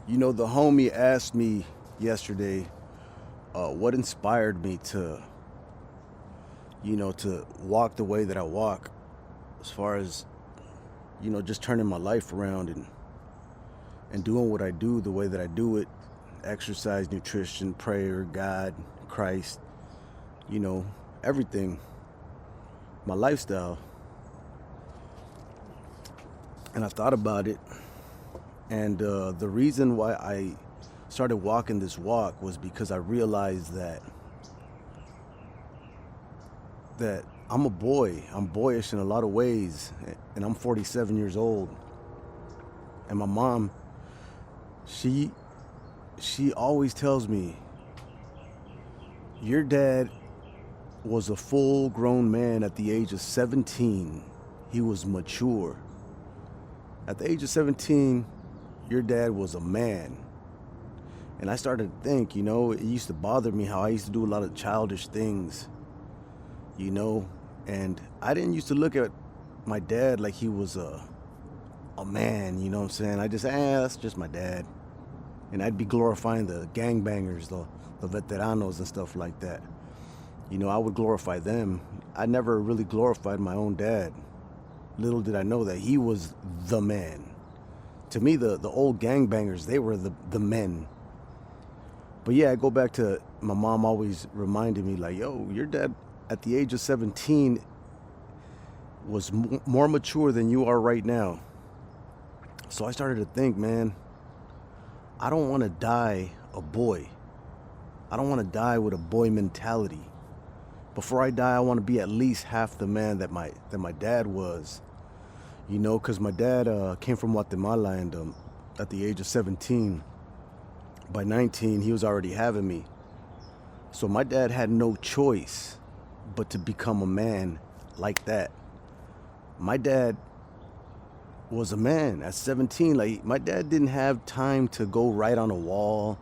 The homie asked me yesterday what inspired me to walk the way that I walk, as far as, just turning my life around and doing what I do the way that I do it: exercise, nutrition, prayer, God, Christ, you know, everything, my lifestyle. And I thought about it, and the reason why I started walking this walk was because I realized that I'm a boy. I'm boyish in a lot of ways, and I'm 47 years old. And my mom, she she always tells me, "Your dad was a full-grown man at the age of 17. He was mature. At the age of 17, your dad was a man." And I started to think, it used to bother me how I used to do a lot of childish things, you know, and I didn't used to look at my dad like he was a man, you know what I'm saying? I just, that's just my dad. And I'd be glorifying the gangbangers, the veteranos and stuff like that. I would glorify them. I never really glorified my own dad. Little did I know that he was the man. To me, the old gangbangers, they were the men. But yeah, I go back to my mom always reminding me, like, yo, your dad at the age of 17 was more mature than you are right now. So I started to think, man, I don't want to die a boy. I don't want to die with a boy mentality. Before I die, I want to be at least half the man that my dad was. Because my dad came from Guatemala, and at the age of 17, by 19, he was already having me. So my dad had no choice but to become a man like that. My dad was a man at 17. Like, my dad didn't have time to go write on a wall,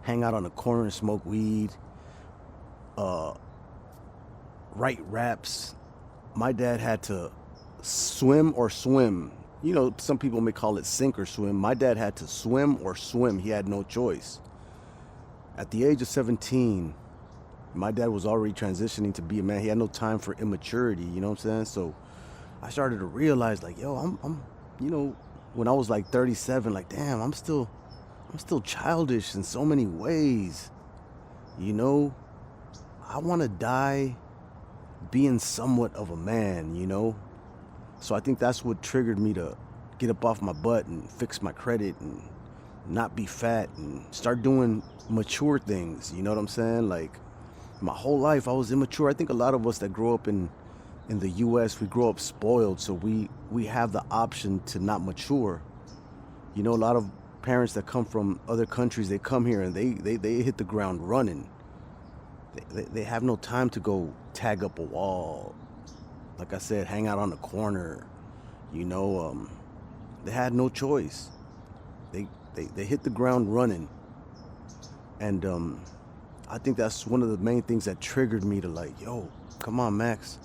hang out on a corner and smoke weed, uh, write raps. My dad had to swim or swim. Some people may call it sink or swim. My dad had to swim or swim. He had no choice. At the age of 17, my dad was already transitioning to be a man. He had no time for immaturity, you know what I'm saying? So I started to realize, like, yo, when I was like 37, like, damn, I'm still childish in so many ways. You know, I want to die being somewhat of a man. So I think that's what triggered me to get up off my butt and fix my credit and not be fat and start doing mature things. You know what I'm saying? Like, my whole life I was immature. I think a lot of us that grow up in the US, we grow up spoiled, so we have the option to not mature. A lot of parents that come from other countries, they come here and they hit the ground running. They have no time to go tag up a wall, like I said, hang out on the corner. you know um they had no choice. They hit the ground running. And I think that's one of the main things that triggered me to, like, yo, come on, Max,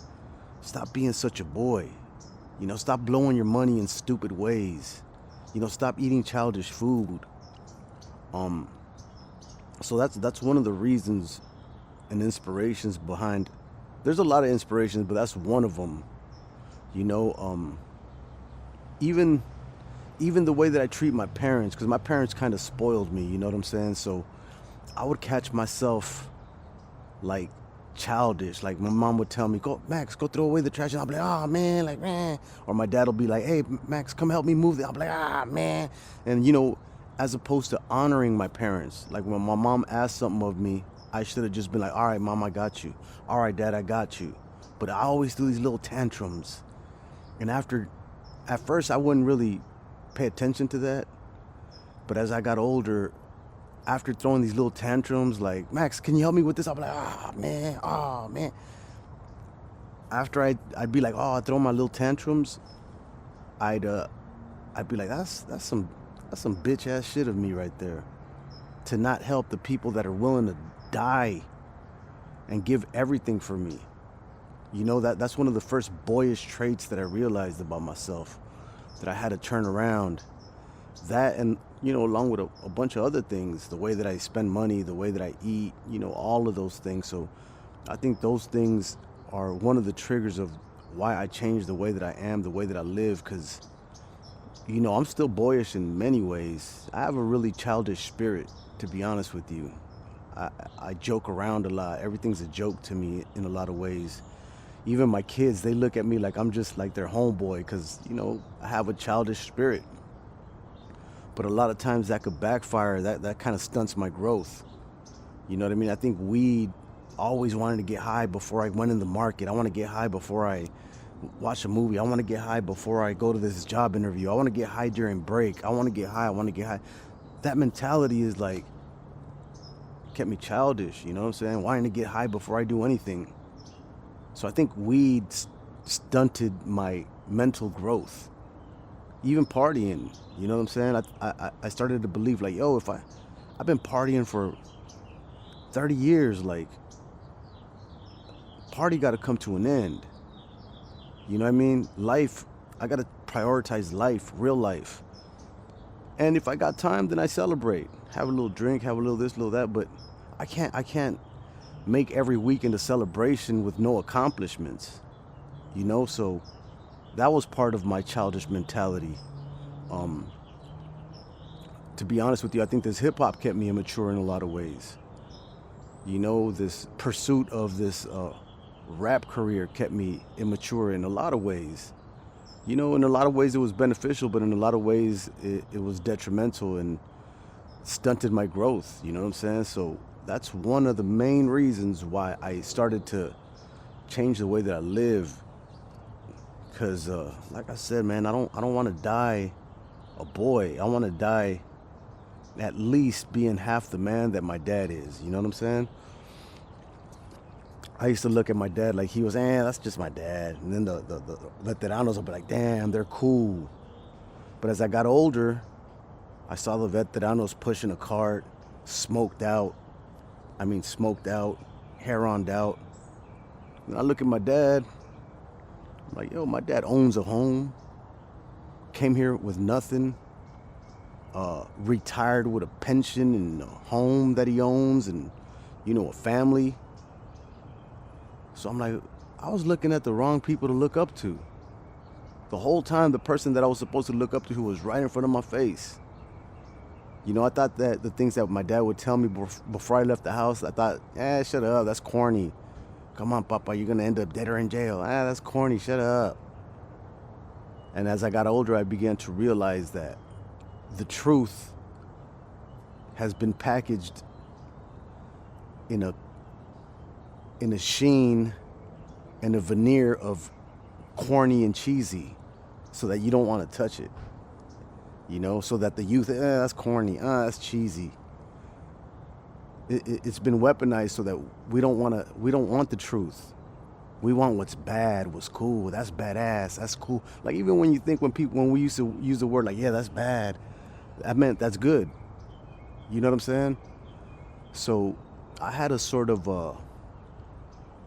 stop being such a boy. Stop blowing your money in stupid ways. Stop eating childish food. um so that's one of the reasons and inspirations behind. There's a lot of inspirations, but that's one of them. you know um even even the way that I treat my parents, because my parents kind of spoiled me, you know what I'm saying? So I would catch myself, like, childish. Like, my mom would tell me, "Go, Max, go throw away the trash," and I'll be like, "Oh man," like, man. Or my dad will be like, "Hey, Max, come help me move it." I'll be like, "Ah, man." And as opposed to honoring my parents, like, when my mom asked something of me, I should have just been like, "All right, mom, I got you. All right, dad, I got you." But I always do these little tantrums. And at first, I wouldn't really pay attention to that. But as I got older, after throwing these little tantrums, like, "Max, can you help me with this?" I'll be like, "Ah, man, oh, man." After I'd be like, "Oh," I throw my little tantrums. I'd uh, I'd be like, "That's some bitch ass shit of me right there, to not help the people that are willing to die and give everything for me." That's one of the first boyish traits that I realized about myself, that I had to turn around That and, along with a bunch of other things, the way that I spend money, the way that I eat, all of those things. So I think those things are one of the triggers of why I changed the way that I am, the way that I live, because, I'm still boyish in many ways. I have a really childish spirit, to be honest with you. I joke around a lot. Everything's a joke to me in a lot of ways. Even my kids, they look at me like I'm just like their homeboy because, I have a childish spirit. But a lot of times that could backfire. That kind of stunts my growth. You know what I mean? I think weed, always wanted to get high before I went in the market. I want to get high before I watch a movie. I want to get high before I go to this job interview. I want to get high during break. I want to get high. I want to get high. That mentality is like, kept me childish, you know what I'm saying? Wanting to get high before I do anything. So I think weed stunted my mental growth. Even partying, you know what I'm saying? I started to believe like, yo, I've been partying for 30 years, like, party got to come to an end. You know what I mean? Life, I got to prioritize life, real life. And if I got time, then I celebrate. Have a little drink, have a little this, little that, but I can't make every weekend a celebration with no accomplishments. So that was part of my childish mentality. To be honest with you, I think this hip hop kept me immature in a lot of ways. This pursuit of this rap career kept me immature in a lot of ways. In a lot of ways it was beneficial, but in a lot of ways it was detrimental and stunted my growth, you know what I'm saying? So that's one of the main reasons why I started to change the way that I live. Cause like I said, man, I don't want to die a boy. I want to die at least being half the man that my dad is, you know what I'm saying? I used to look at my dad like he was, that's just my dad. And then the veteranos would be like, damn, they're cool. But as I got older, I saw the veteranos pushing a cart, smoked out, hair-oned out. And I look at my dad, I'm like, yo, my dad owns a home, came here with nothing, retired with a pension and a home that he owns and, a family. So I'm like, I was looking at the wrong people to look up to. The whole time, the person that I was supposed to look up to who was right in front of my face. I thought that the things that my dad would tell me before I left the house, I thought, shut up, that's corny. Come on, Papa, you're going to end up dead or in jail. That's corny, shut up. And as I got older, I began to realize that the truth has been packaged in a sheen and a veneer of corny and cheesy so that you don't want to touch it. So that the youth, that's corny, that's cheesy. It's been weaponized so that we don't want the truth. We want what's bad, what's cool, that's badass, that's cool. Like even when we used to use the word like, that's bad, that meant that's good. You know what I'm saying? So I had to sort of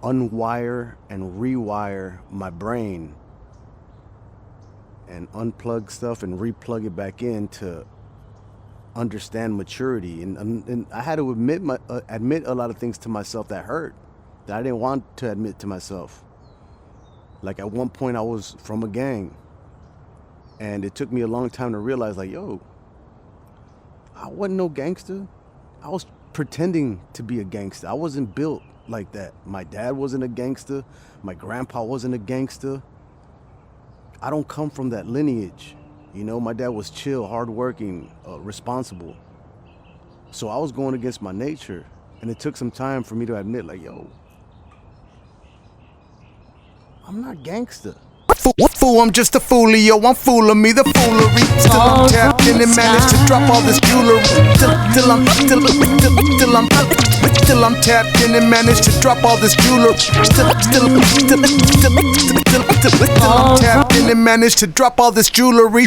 unwire and rewire my brain and unplug stuff and replug it back in to understand maturity. And I had to admit a lot of things to myself that hurt, that I didn't want to admit to myself. Like at one point I was from a gang, and it took me a long time to realize like, yo, I wasn't no gangster. I was pretending to be a gangster. I wasn't built like that. My dad wasn't a gangster. My grandpa wasn't a gangster. I don't come from that lineage. My dad was chill, hardworking, responsible. So I was going against my nature. And it took some time for me to admit, like, yo, I'm not gangster. Fool, I'm just a foolio, I'm fooling me, the foolery. Still I'm tapped in and managed to drop all this jewelry. Till I'm tapped in and managed to drop all this jewelry. Till I'm tapped in and managed to drop all this jewelry.